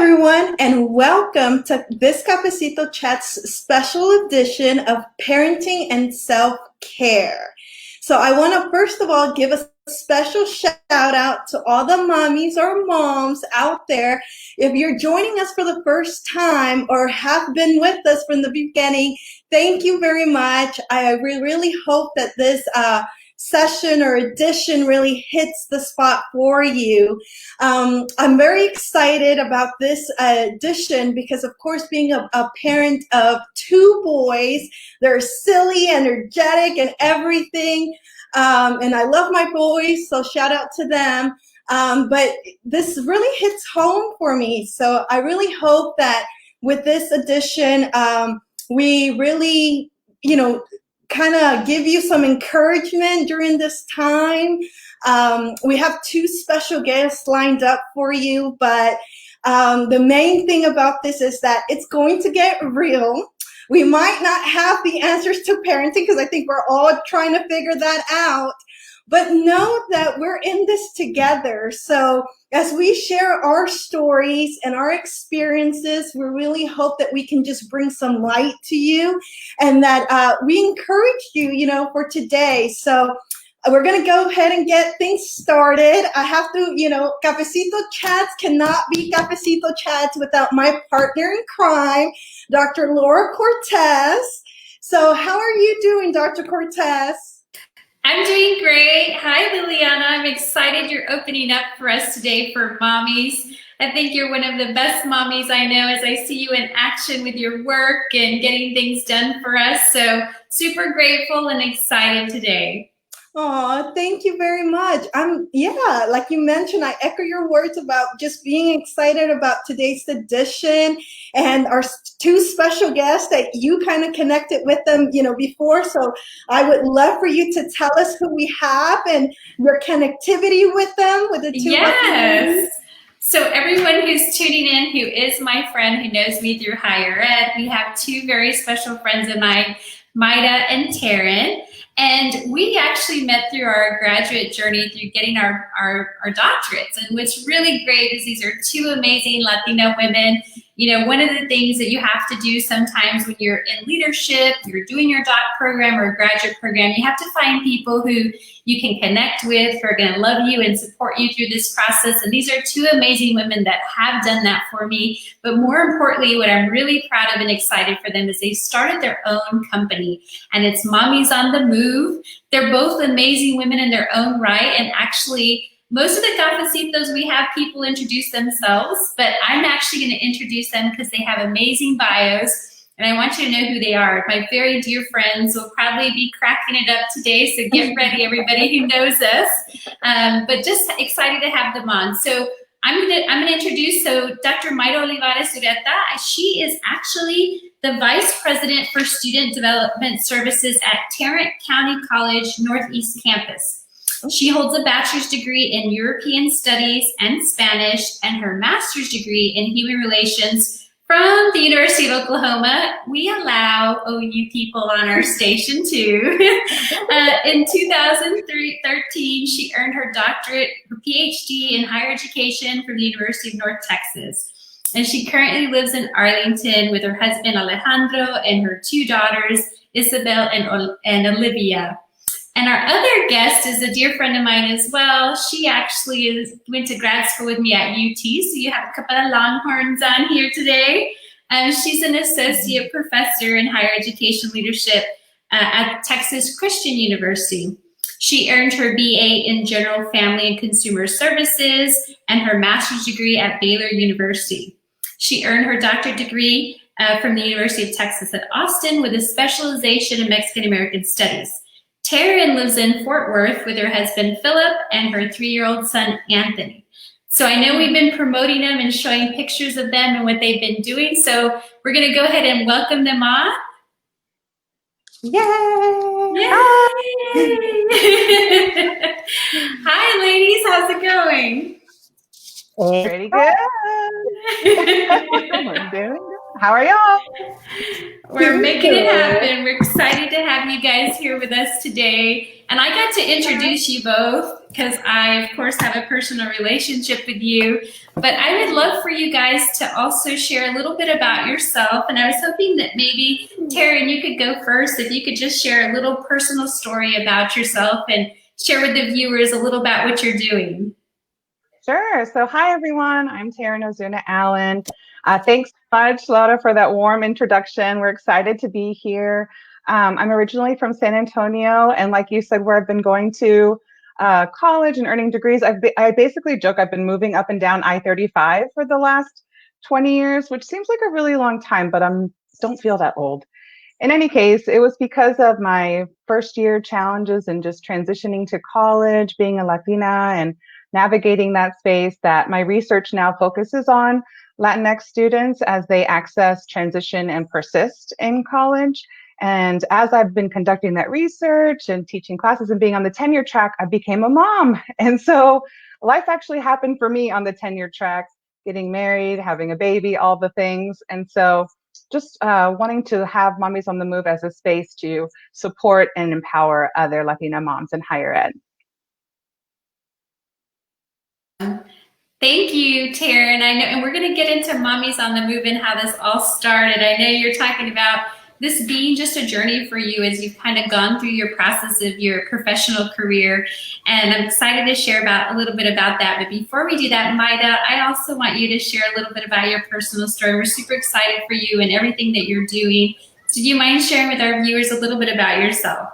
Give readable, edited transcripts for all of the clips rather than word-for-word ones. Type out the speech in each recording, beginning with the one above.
everyone, and welcome to this Cafecito Chats special edition of Parenting and Self-Care. So I want to first of all give a special shout out to all the mommies or moms out there. If you're joining us for the first time or have been with us from the beginning, thank you very much. I really hope that this session or edition really hits the spot for you. I'm very excited about this edition because, of course, being a parent of two boys, they're silly, energetic, and everything. And I love my boys, so shout out to them. But this really hits home for me. So I really hope that with this edition, we really, kind of give you some encouragement during this time. We have two special guests lined up for you, but the main thing about this is that it's going to get real. We might not have the answers to parenting because I think we're all trying to figure that out, but know that we're in this together. So as we share our stories and our experiences, we really hope that we can just bring some light to you and that we encourage you, for today. So we're going to go ahead and get things started. I have to, Cafecito Chats cannot be Cafecito Chats without my partner in crime, Dr. Laura Cortez. So how are you doing, Dr. Cortez? I'm doing great. Hi, Liliana. I'm excited you're opening up for us today for mommies. I think you're one of the best mommies I know as I see you in action with your work and getting things done for us. So super grateful and excited today. Oh, thank you very much. Like you mentioned, I echo your words about just being excited about today's edition and our two special guests that you kind of connected with them, before. So I would love for you to tell us who we have and your connectivity with them, with the two. Yes. So everyone who's tuning in, who is my friend, who knows me through higher ed, we have two very special friends of mine, Mayra and Tarrant. And we actually met through our graduate journey through getting our doctorates. And what's really great is these are two amazing Latina women. One of the things that you have to do sometimes when you're in leadership, you're doing your doc program or graduate program, you have to find people who you can connect with, who are going to love you and support you through this process. And these are two amazing women that have done that for me. But more importantly, what I'm really proud of and excited for them is they started their own company, and it's mamisonthemove. They're both amazing women in their own right, and actually most of the cafecitos we have people introduce themselves, but I'm actually going to introduce them because they have amazing bios, and I want you to know who they are. My very dear friends will probably be cracking it up today, so get ready, everybody who knows us. But just excited to have them on. So I'm gonna introduce Dr. Mayra Olivares-Urueta. She is actually the Vice President for Student Development Services at Tarrant County College Northeast Campus. She holds a bachelor's degree in European Studies and Spanish and her master's degree in Human Relations from the University of Oklahoma. We allow OU people on our station too. In 2013, she earned her doctorate, her PhD in higher education from the University of North Texas. And she currently lives in Arlington with her husband Alejandro and her two daughters, Isabel and Olivia. And our other guest is a dear friend of mine as well. She actually went to grad school with me at UT, so you have a couple of Longhorns on here today. She's an associate professor in higher education leadership at Texas Christian University. She earned her BA in General Family and Consumer Services and her master's degree at Baylor University. She earned her doctorate degree from the University of Texas at Austin with a specialization in Mexican American Studies. Taryn lives in Fort Worth with her husband, Philip, and her 3-year-old son, Anthony. So I know we've been promoting them and showing pictures of them and what they've been doing. So we're going to go ahead and welcome them on. Yay! Yay! Hi, ladies. How's it going? Pretty good. I'm doing good. How are y'all? We're making it happen. We're excited to have you guys here with us today. And I got to introduce you both because I, of course, have a personal relationship with you. But I would love for you guys to also share a little bit about yourself. And I was hoping that maybe, Taryn, you could go first. If you could just share a little personal story about yourself and share with the viewers a little about what you're doing. Sure. So hi, everyone. I'm Taryn Ozuna Allen. Thanks so much, Laura, for that warm introduction. We're excited to be here. I'm originally from San Antonio, and like you said, where I've been going to college and earning degrees. I basically joke I've been moving up and down I-35 for the last 20 years, which seems like a really long time, but I don't feel that old. In any case, it was because of my first year challenges and just transitioning to college, being a Latina, and navigating that space that my research now focuses on Latinx students as they access, transition, and persist in college. And as I've been conducting that research and teaching classes and being on the tenure track, I became a mom. And so life actually happened for me on the tenure track, getting married, having a baby, all the things. And so just wanting to have Mommies on the Move as a space to support and empower other Latina moms in higher ed. Thank you, Taryn. I know, and we're going to get into Mommies on the Move and how this all started. I know you're talking about this being just a journey for you as you've kind of gone through your process of your professional career. And I'm excited to share a little bit about that. But before we do that, Mayra, I also want you to share a little bit about your personal story. We're super excited for you and everything that you're doing. So do you mind sharing with our viewers a little bit about yourself?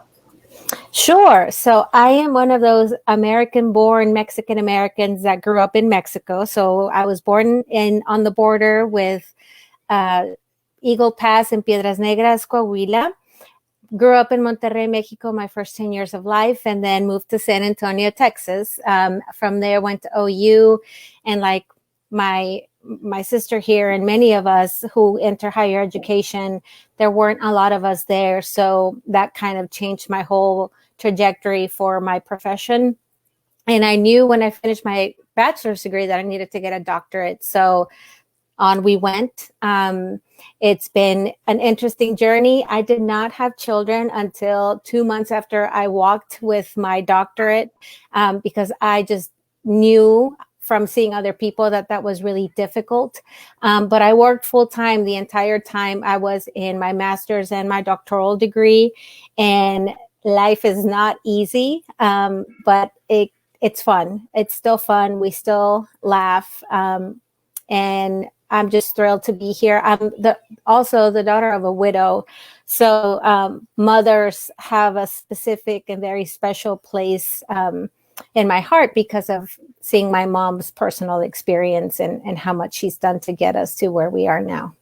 Sure. So I am one of those American-born Mexican Americans that grew up in Mexico. So I was born on the border with Eagle Pass and Piedras Negras, Coahuila. Grew up in Monterrey, Mexico, my first 10 years of life, and then moved to San Antonio, Texas. From there, went to OU, and like my sister here and many of us who enter higher education, there weren't a lot of us there. So that kind of changed my whole trajectory for my profession. And I knew when I finished my bachelor's degree that I needed to get a doctorate. So on we went. It's been an interesting journey. I did not have children until 2 months after I walked with my doctorate, because I just knew from seeing other people that was really difficult. But I worked full time the entire time I was in my master's and my doctoral degree. And life is not easy, but it's fun. It's still fun. We still laugh. And I'm just thrilled to be here. I'm also the daughter of a widow. So mothers have a specific and very special place in my heart because of seeing my mom's personal experience and how much she's done to get us to where we are now.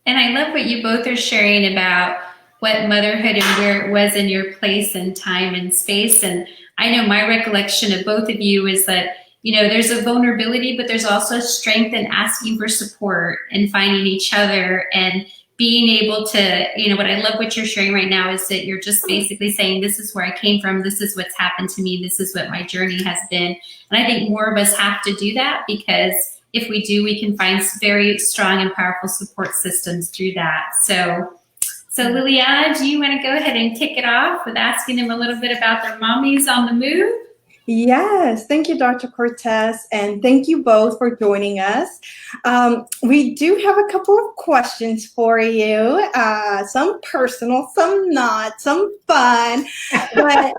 And I love what you both are sharing about what motherhood and where it was in your place and time and space. And I know my recollection of both of you is that, there's a vulnerability, but there's also strength in asking for support and finding each other and being able to, what I love what you're sharing right now is that you're just basically saying, this is where I came from. This is what's happened to me. This is what my journey has been. And I think more of us have to do that, because if we do, we can find very strong and powerful support systems through that. So Liliana, do you want to go ahead and kick it off with asking them a little bit about their Mommies on the Move? Yes, thank you, Dr. Cortez, and thank you both for joining us. We do have a couple of questions for you, some personal, some not, some fun, but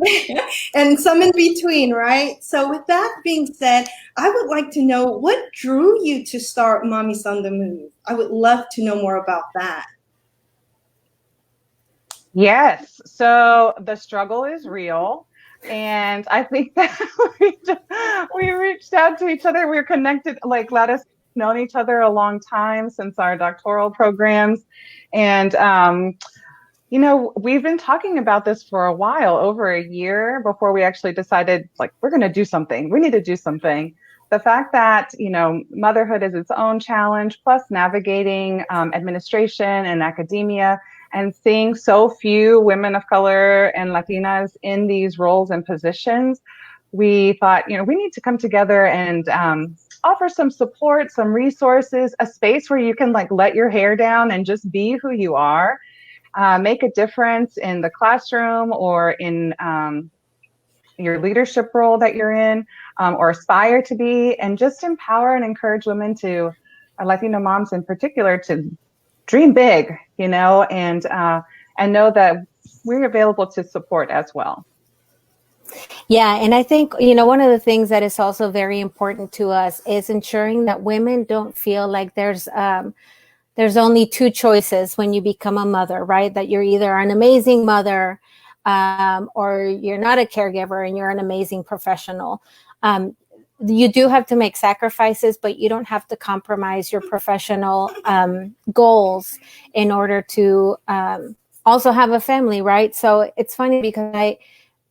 and some in between, right? So with that being said, I would like to know what drew you to start Mommies on the Move. I would love to know more about that. Yes, so the struggle is real. And I think that we reached out to each other. We're connected, like let us known each other a long time since our doctoral programs. And, we've been talking about this for a while, over a year before we actually decided, like, we're going to do something. We need to do something. The fact that, motherhood is its own challenge, plus navigating administration and academia, and seeing so few women of color and Latinas in these roles and positions, we thought, we need to come together and offer some support, some resources, a space where you can like let your hair down and just be who you are, make a difference in the classroom or in your leadership role that you're in, or aspire to be, and just empower and encourage women to, Latino moms in particular, to dream big, and know that we're available to support as well. Yeah, and I think, one of the things that is also very important to us is ensuring that women don't feel like there's only two choices when you become a mother, right? That you're either an amazing mother or you're not a caregiver and you're an amazing professional. You do have to make sacrifices, but you don't have to compromise your professional goals in order to also have a family, right? So it's funny because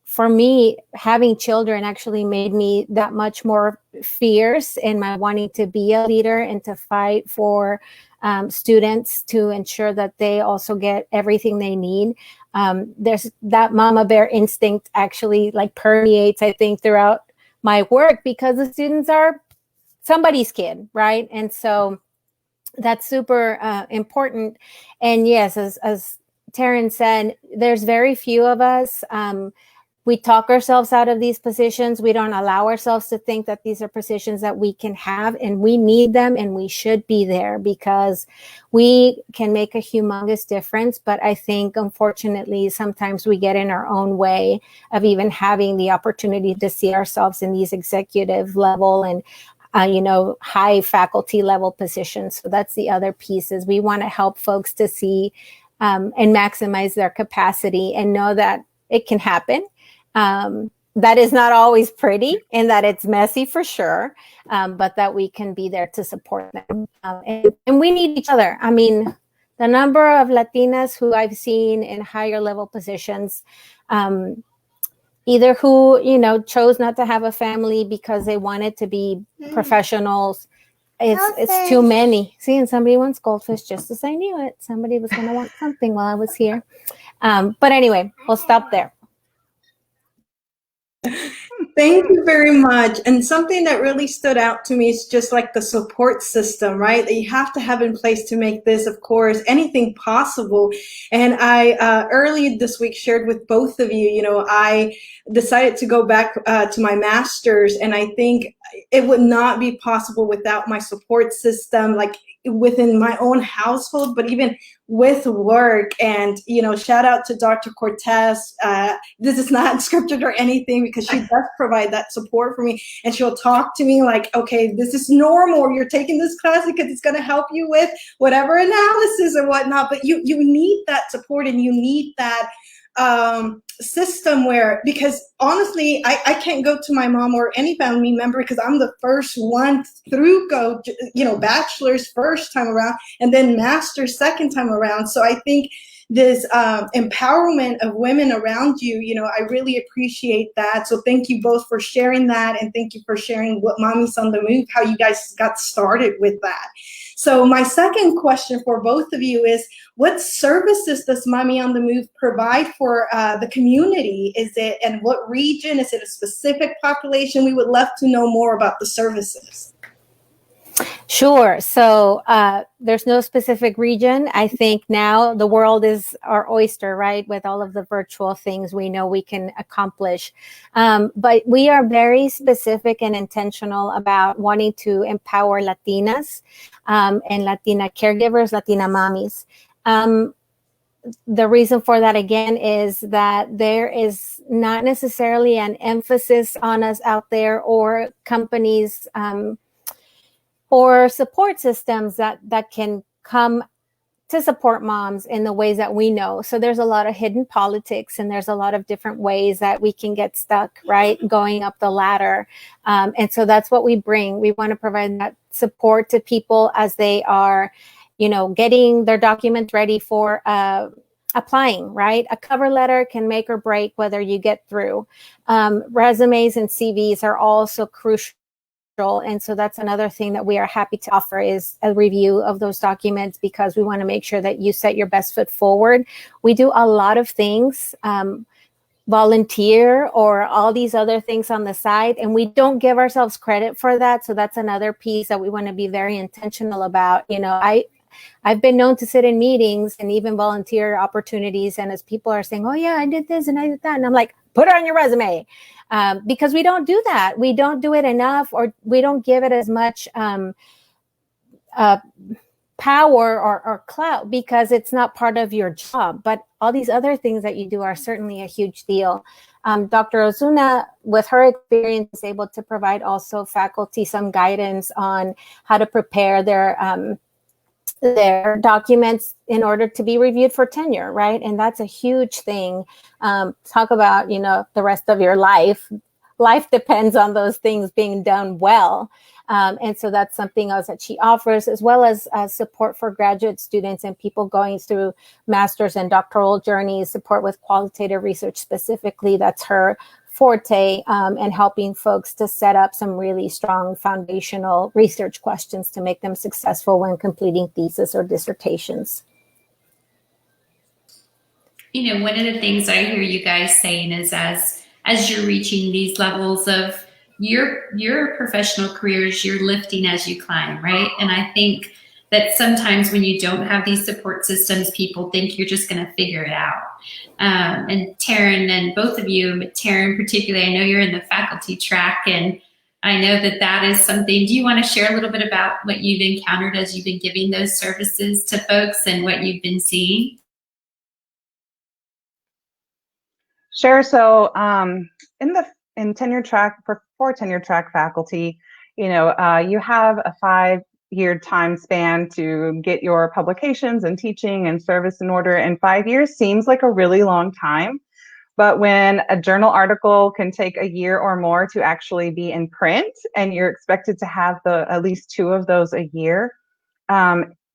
for me, having children actually made me that much more fierce in my wanting to be a leader and to fight for students to ensure that they also get everything they need. There's that mama bear instinct actually like permeates, I think, throughout my work because the students are somebody's kid, right? And so that's super important. And yes, as Taryn said, there's very few of us. We talk ourselves out of these positions. We don't allow ourselves to think that these are positions that we can have, and we need them and we should be there because we can make a humongous difference. But I think, unfortunately, sometimes we get in our own way of even having the opportunity to see ourselves in these executive level and high faculty level positions. So that's the other piece is we want to help folks to see and maximize their capacity and know that it can happen. That is not always pretty and that it's messy for sure, but that we can be there to support them. And we need each other. I mean, the number of Latinas who I've seen in higher level positions, either who, chose not to have a family because they wanted to be professionals. It's too many. See, and somebody wants goldfish just as I knew it. Somebody was going to want something while I was here. But anyway, we'll stop there. Thank you very much. And something that really stood out to me is just like the support system, right? That you have to have in place to make this, of course, anything possible. And I early this week shared with both of you, I decided to go back to my master's, and I think it would not be possible without my support system, like within my own household, but even with work. And, shout out to Dr. Cortez. This is not scripted or anything because she does provide that support for me. And she'll talk to me like, okay, this is normal. You're taking this class because it's going to help you with whatever analysis or whatnot. But you need that support and you need that system because honestly, I can't go to my mom or any family member because I'm the first one through bachelor's first time around and then master's second time around. So I think this empowerment of women around you, I really appreciate that. So thank you both for sharing that, and thank you for sharing what Mommy's on the Move, how you guys got started with that. So my second question for both of you is, what services does Mommy on the Move provide for the community? And what region? Is it a specific population? We would love to know more about the services. Sure. So there's no specific region. I think now the world is our oyster, right? With all of the virtual things we know we can accomplish. But we are very specific and intentional about wanting to empower Latinas and Latina caregivers, Latina mommies. The reason for that, again, is that there is not necessarily an emphasis on us out there or companies or support systems that can come to support moms in the ways that we know. So there's a lot of hidden politics and there's a lot of different ways that we can get stuck, right, going up the ladder. And so that's what we bring. We want to provide that support to people as they are, getting their documents ready for applying, right? A cover letter can make or break whether you get through. Resumes and CVs are also crucial. And so that's another thing that we are happy to offer is a review of those documents because we want to make sure that you set your best foot forward. We do a lot of things volunteer or all these other things on the side, and we don't give ourselves credit for that. So that's another piece that we want to be very intentional about. I've been known to sit in meetings and even volunteer opportunities, and as people are saying, oh yeah, I did this and I did that, and I'm like, put it on your resume, because we don't do that. We don't do it enough, or we don't give it as much power or clout, because it's not part of your job. But all these other things that you do are certainly a huge deal. Dr. Ozuna, with her experience, is able to provide also faculty some guidance on how to prepare their documents in order to be reviewed for tenure, right? And that's a huge thing. Talk about, the rest of your life. Life depends on those things being done well. And so that's something else that she offers, as well as support for graduate students and people going through master's and doctoral journeys, support with qualitative research specifically. That's her forte, and helping folks to set up some really strong foundational research questions to make them successful when completing thesis or dissertations. One of the things I hear you guys saying is as you're reaching these levels of your professional careers, you're lifting as you climb, right? And I think that sometimes when you don't have these support systems, people think you're just going to figure it out. And Taryn, and both of you, but Taryn particularly, I know you're in the faculty track, and I know that is something. Do you want to share a little bit about what you've encountered as you've been giving those services to folks and what you've been seeing? Sure. So in tenure track, for tenure track faculty, you have a 5-year time span to get your publications and teaching and service in order. And 5 years seems like a really long time. But when a journal article can take a year or more to actually be in print, and you're expected to have at least 2 of those a year,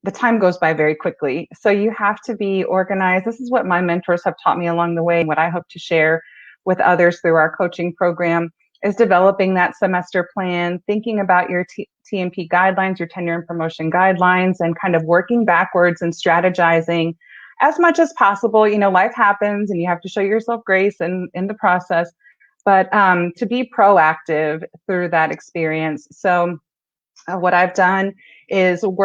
the time goes by very quickly. So you have to be organized. This is what my mentors have taught me along the way, and what I hope to share with others through our coaching program is developing that semester plan, thinking about your TMP guidelines, your tenure and promotion guidelines, and kind of working backwards and strategizing as much as possible. Life happens and you have to show yourself grace in the process, but to be proactive through that experience. So what I've done is I'm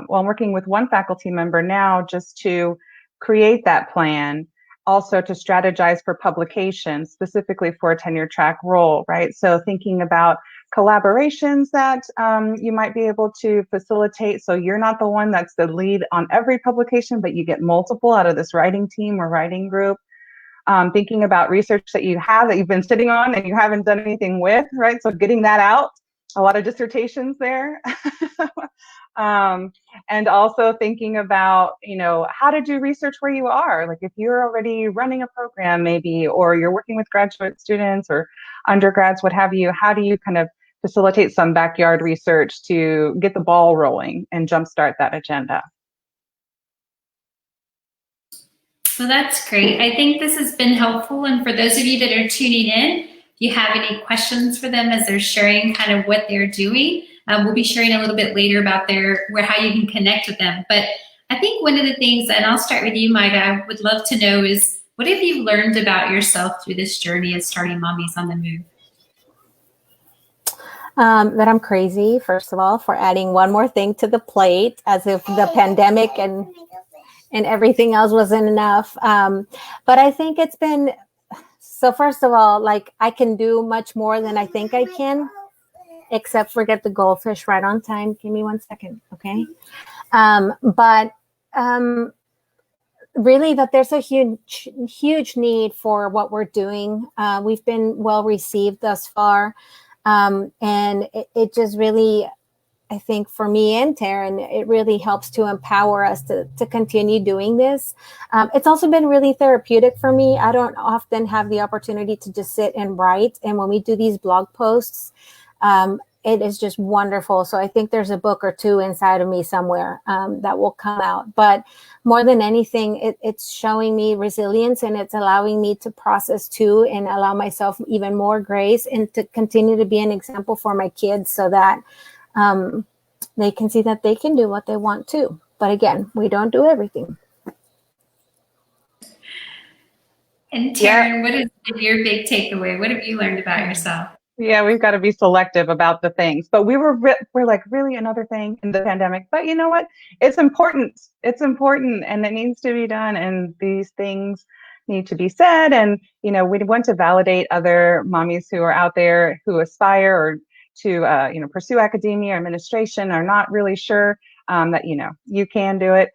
working with one faculty member now just to create that plan, also to strategize for publication, specifically for a tenure track role, right? So thinking about collaborations that you might be able to facilitate. So you're not the one that's the lead on every publication, but you get multiple out of this writing team or writing group. Thinking about research that you've been sitting on and you haven't done anything with, right? So getting that out. A lot of dissertations there. And also thinking about, how to do research where you are. Like if you're already running a program maybe, or you're working with graduate students or undergrads, what have you, how do you kind of facilitate some backyard research to get the ball rolling and jumpstart that agenda? Well, that's great. I think this has been helpful. And for those of you that are tuning in, if you have any questions for them as they're sharing kind of what they're doing, we'll be sharing a little bit later about how you can connect with them. But I think one of the things, and I'll start with you, Mayra, I would love to know is, what have you learned about yourself through this journey of starting Mommies on the Move? That I'm crazy, first of all, for adding one more thing to the plate, as if the pandemic and everything else wasn't enough. But I think it's been, so first of all, like I can do much more than I think I can, except for get the goldfish right on time. Give me 1 second, okay? But really that there's a huge need for what we're doing. We've been well received thus far. And it just really, I think for me and Taryn, it really helps to empower us to continue doing this. It's also been really therapeutic for me. I don't often have the opportunity to just sit and write. And when we do these blog posts, it is just wonderful. So I think there's a book or two inside of me somewhere that will come out. But more than anything, it's showing me resilience, and it's allowing me to process too and allow myself even more grace, and to continue to be an example for my kids so that they can see that they can do what they want to. But again, we don't do everything. And Taryn, what has been your big takeaway? What have you learned about yourself? Yeah, we've got to be selective about the things. But we're like, really another thing in the pandemic. But you know what? It's important. It's important, and it needs to be done. And these things need to be said. And we want to validate other mommies who are out there who aspire or to pursue academia or administration, are not really sure that you can do it.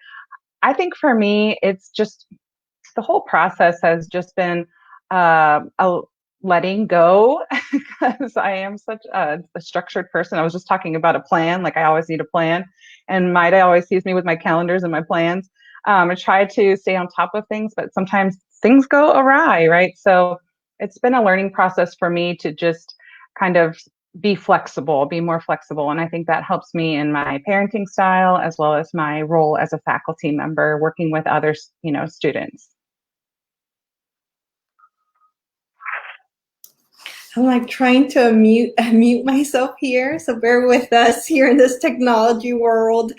I think for me, it's just the whole process has just been a letting go because I am such a structured person. I was just talking about a plan. Like, I always need a plan, and Maida always sees me with my calendars and my plans. I try to stay on top of things, but sometimes things go awry, right? So it's been a learning process for me to just kind of be flexible, be more flexible. And I think that helps me in my parenting style, as well as my role as a faculty member working with other, students. I'm like trying to mute myself here, so bear with us here in this technology world.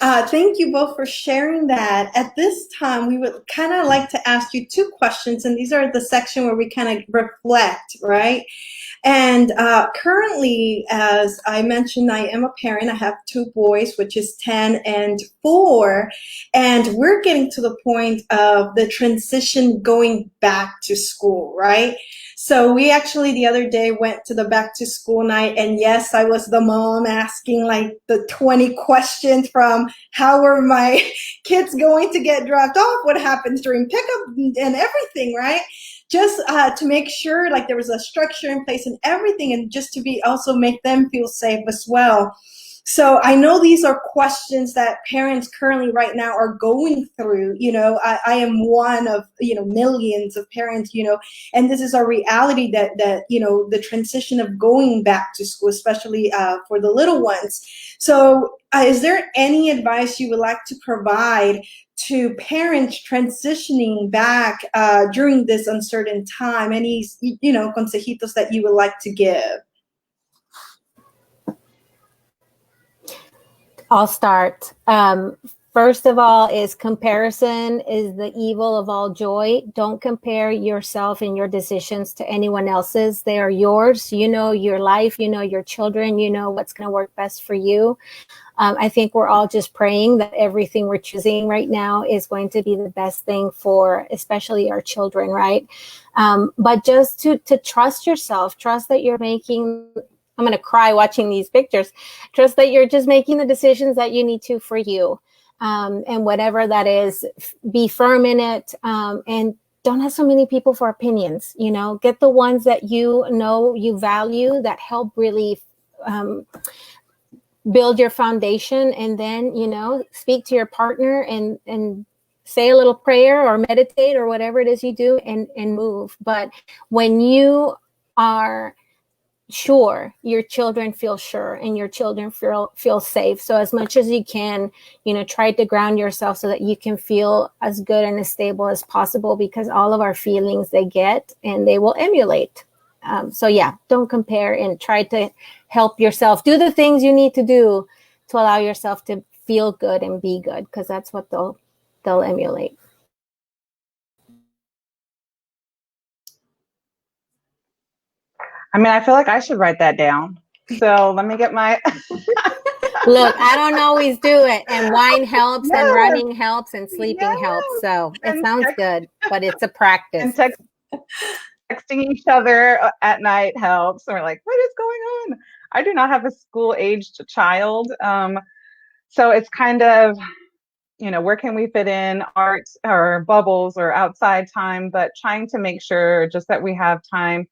Thank you both for sharing that. At this time, we would kind of like to ask you two questions, and these are the section where we kind of reflect, right? And currently, as I mentioned, I am a parent. I have two boys, which is 10 and 4. And we're getting to the point of the transition going back to school, right? So we actually the other day went to the back to school night. And yes, I was the mom asking like the 20 questions from how are my kids going to get dropped off? What happens during pickup and everything, right? Just to make sure like there was a structure in place and everything, and just to be also make them feel safe as well. So I know these are questions that parents currently right now are going through. I am one of, millions of parents, and this is our reality that, the transition of going back to school, especially for the little ones. So is there any advice you would like to provide to parents transitioning back during this uncertain time? Any, consejitos that you would like to give? I'll start. First of all, is comparison is the evil of all joy. Don't compare yourself and your decisions to anyone else's. They are yours. You know your life, you know your children, you know what's going to work best for you. I think we're all just praying that everything we're choosing right now is going to be the best thing for especially our children, right? But just to trust yourself, trust that you're making, I'm going to cry watching these pictures, trust that you're just making the decisions that you need to for you. And whatever that is, be firm in it, and don't have so many people for opinions. Get the ones that you know you value, that help really build your foundation, and then speak to your partner and say a little prayer or meditate or whatever it is you do, and move. But when you are sure, your children feel sure, and your children feel safe. So as much as you can, try to ground yourself so that you can feel as good and as stable as possible, because all of our feelings, they get and they will emulate. So yeah, don't compare, and try to help yourself. Do the things you need to do to allow yourself to feel good and be good, because that's what they'll emulate. I mean, I feel like I should write that down. So let me get my... Look, I don't always do it. And wine helps, and running helps, and sleeping helps. So it sounds good, but it's a practice. And texting each other at night helps. And we're like, what is going on? I do not have a school-aged child. So it's kind of, where can we fit in art or bubbles or outside time, but trying to make sure just that we have time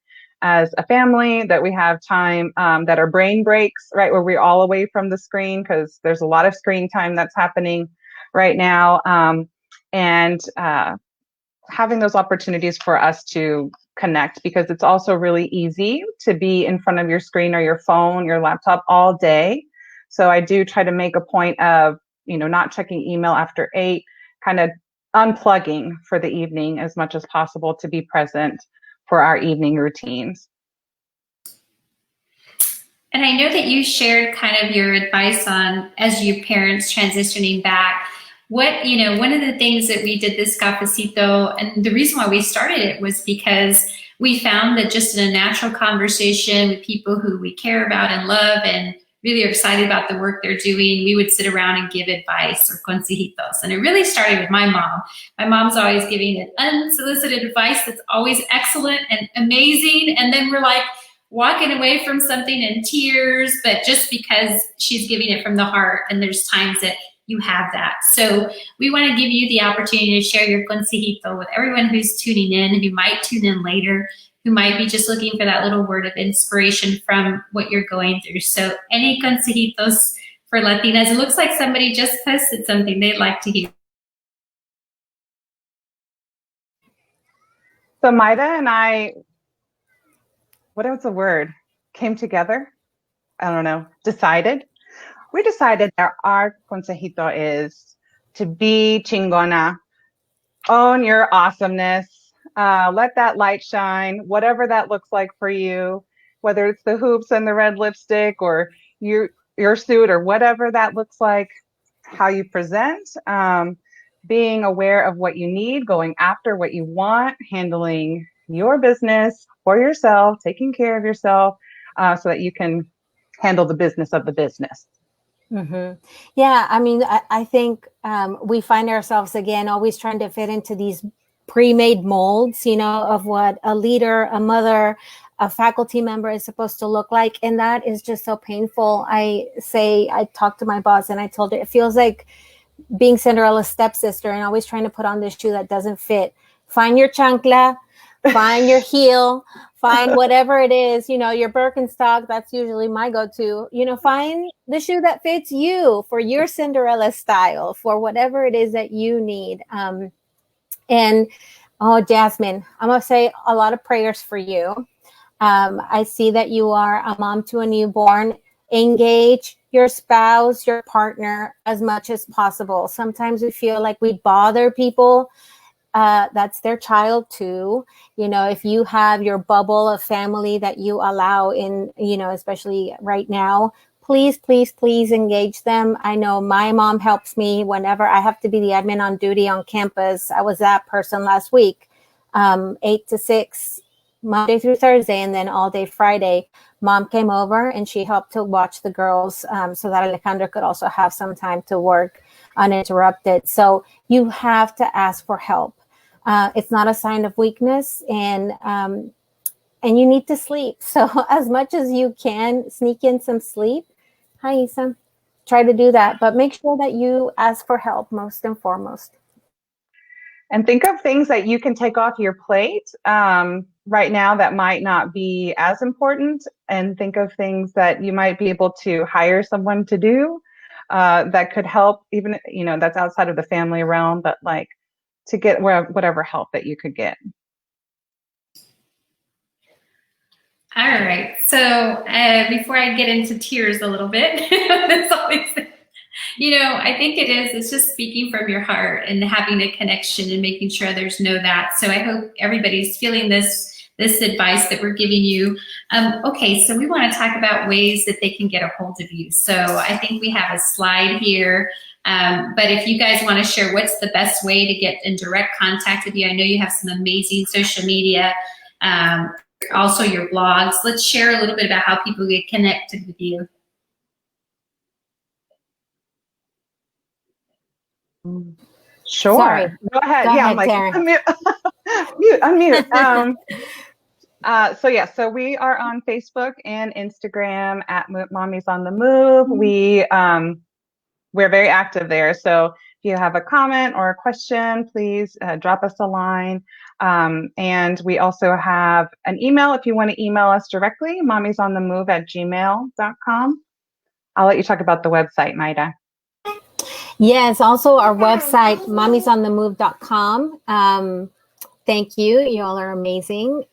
as a family, that we have time that our brain breaks, right, where we're all away from the screen, because there's a lot of screen time that's happening right now. And having those opportunities for us to connect, because it's also really easy to be in front of your screen or your phone, your laptop all day. So I do try to make a point of, not checking email after 8, kind of unplugging for the evening as much as possible to be present for our evening routines. And I know that you shared kind of your advice on, as you parents transitioning back, one of the things that we did this cafecito, and the reason why we started it was because we found that just in a natural conversation with people who we care about and love and really are excited about the work they're doing, we would sit around and give advice or consejitos. And it really started with my mom. My mom's always giving an unsolicited advice that's always excellent and amazing. And then we're like walking away from something in tears, but just because she's giving it from the heart, and there's times that you have that. So we want to give you the opportunity to share your consejito with everyone who's tuning in, who might tune in later, who might be just looking for that little word of inspiration from what you're going through. So any consejitos for Latinas? It looks like somebody just posted something they'd like to hear. So Mayra and I, what was the word? Came together? I don't know. We decided that our consejito is to be chingona, own your awesomeness, let that light shine, whatever that looks like for you, whether it's the hoops and the red lipstick or your suit or whatever that looks like, how you present, being aware of what you need, going after what you want, handling your business for yourself, taking care of yourself, so that you can handle the business of the business. Mm-hmm. Yeah, I mean, I think we find ourselves again always trying to fit into these pre-made molds, of what a leader, a mother, a faculty member is supposed to look like, and that is just so painful. I talked to my boss and I told her it feels like being Cinderella's stepsister and always trying to put on this shoe that doesn't fit. Find your chancla, find your heel, find whatever it is, your Birkenstock, that's usually my go-to, find the shoe that fits you for your Cinderella style, for whatever it is that you need. And Jasmine, I'm going to say a lot of prayers for you. I see that you are a mom to a newborn. Engage your spouse, your partner as much as possible. Sometimes we feel like we bother people. That's their child too. If you have your bubble of family that you allow in, especially right now, please, please, please engage them. I know my mom helps me whenever I have to be the admin on duty on campus. I was that person last week, 8 to 6, Monday through Thursday, and then all day Friday. Mom came over and she helped to watch the girls so that Alejandra could also have some time to work uninterrupted. So you have to ask for help. It's not a sign of weakness, and you need to sleep. So as much as you can, sneak in some sleep. Hi, Isa. Try to do that, but make sure that you ask for help most and foremost. And think of things that you can take off your plate right now that might not be as important, and think of things that you might be able to hire someone to do that could help, even, that's outside of the family realm, but like to get whatever help that you could get. All right. So before I get into tears a little bit, I think it's just speaking from your heart and having a connection and making sure others know that. So I hope everybody's feeling this advice that we're giving you. Okay, so we want to talk about ways that they can get a hold of you. So I think we have a slide here. But if you guys want to share what's the best way to get in direct contact with you, I know you have some amazing social media, also your blogs. Let's share a little bit about how people get connected with you. Sure. Sorry. Go ahead. Go yeah, ahead, I'm like, unmute. So we are on Facebook and Instagram at Mommies on the Move. We're very active there. So if you have a comment or a question, please drop us a line. And we also have an email if you want to email us directly, mamisonthemove@gmail.com. I'll let you talk about the website, Mayra. Yes, also our website, mamisonthemove.com. Thank you. You all are amazing.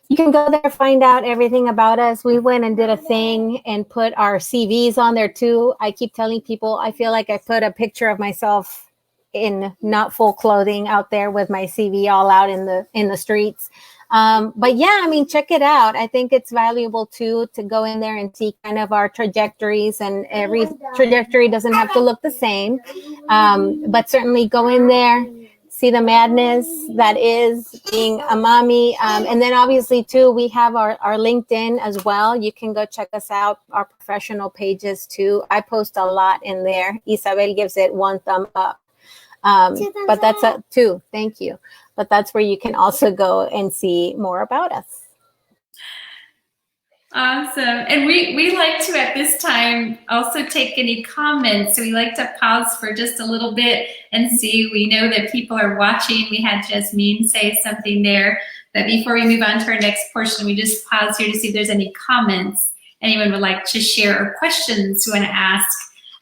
You can go there, find out everything about us. We went and did a thing and put our CVs on there too. I keep telling people, I feel like I put a picture of myself in not full clothing out there with my CV all out in the streets. But yeah, I mean, check it out. I think it's valuable too to go in there and see kind of our trajectories, and every trajectory doesn't have to look the same. But certainly go in there, see the madness that is being a mommy. And then obviously too, we have our LinkedIn as well. You can go check us out, our professional pages too. I post a lot in there. Isabel gives it 1 thumb up. But that's a 2. Thank you. But that's where you can also go and see more about us. Awesome. And we like to, at this time, also take any comments. So we like to pause for just a little bit and see. We know that people are watching. We had Jasmine say something there. But before we move on to our next portion, we just pause here to see if there's any comments anyone would like to share or questions you want to ask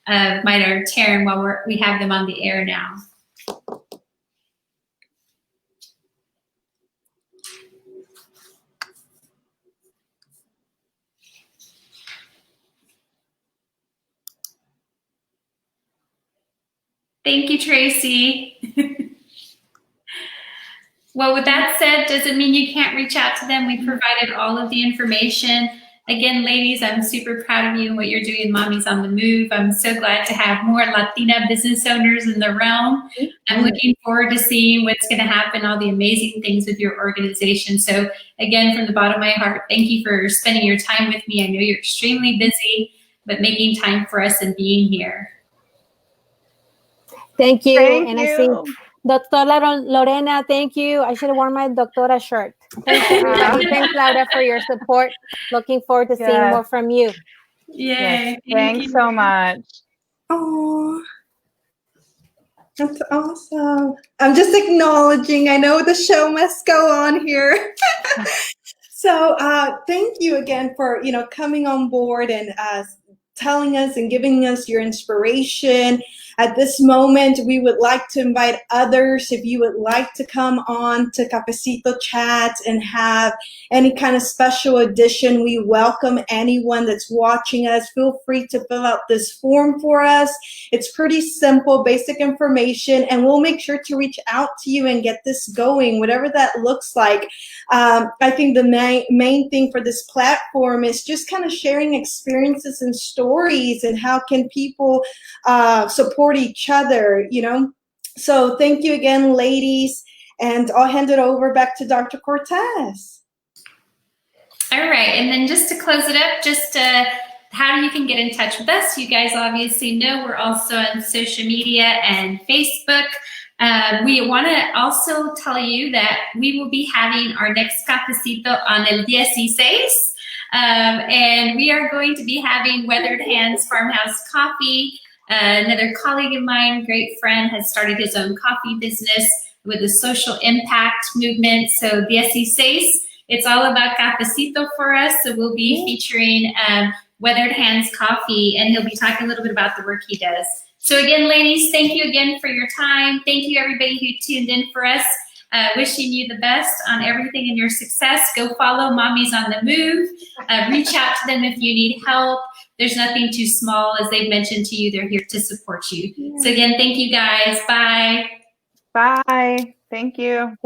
Mayra or Taryn while we have them on the air now. Thank you, Tracy. Well, with that said, doesn't mean you can't reach out to them. We provided all of the information. Again, ladies, I'm super proud of you and what you're doing, Mommies on the Move. I'm so glad to have more Latina business owners in the realm. I'm looking forward to seeing what's going to happen, all the amazing things with your organization. So again, from the bottom of my heart, thank you for spending your time with me. I know you're extremely busy, but making time for us and being here. Thank you. Thank and you. I see Doctora Lorena, thank you. I should have worn my Doctora shirt. Thanks, everybody. Thanks, Laura, for your support. Looking forward to seeing more from you. Yay. Yes. Thanks so much. Oh, that's awesome. I'm just acknowledging. I know the show must go on here. So thank you again for coming on board and telling us and giving us your inspiration. At this moment, we would like to invite others. If you would like to come on to Cafecito Chats and have any kind of special edition, we welcome anyone that's watching us. Feel free to fill out this form for us. It's pretty simple, basic information, and we'll make sure to reach out to you and get this going, whatever that looks like. I think the main thing for this platform is just kind of sharing experiences and stories, and how can people support each other, So thank you again, ladies, and I'll hand it over back to Dr. Cortez. All right, and then just to close it up, just how you can get in touch with us. You guys obviously know we're also on social media and Facebook. We want to also tell you that we will be having our next cafecito on el 16. And we are going to be having Weathered Hands Farmhouse Coffee. Another colleague of mine, great friend, has started his own coffee business with the social impact movement. So 16, it's all about cafecito for us. So we'll be featuring Weathered Hands Coffee, and he'll be talking a little bit about the work he does. So again, ladies, thank you again for your time. Thank you, everybody who tuned in for us. Wishing you the best on everything and your success. Go follow Mommies on the Move. Reach out to them if you need help. There's nothing too small. As they've mentioned to you, they're here to support you. So again, thank you guys. Bye. Bye. Thank you.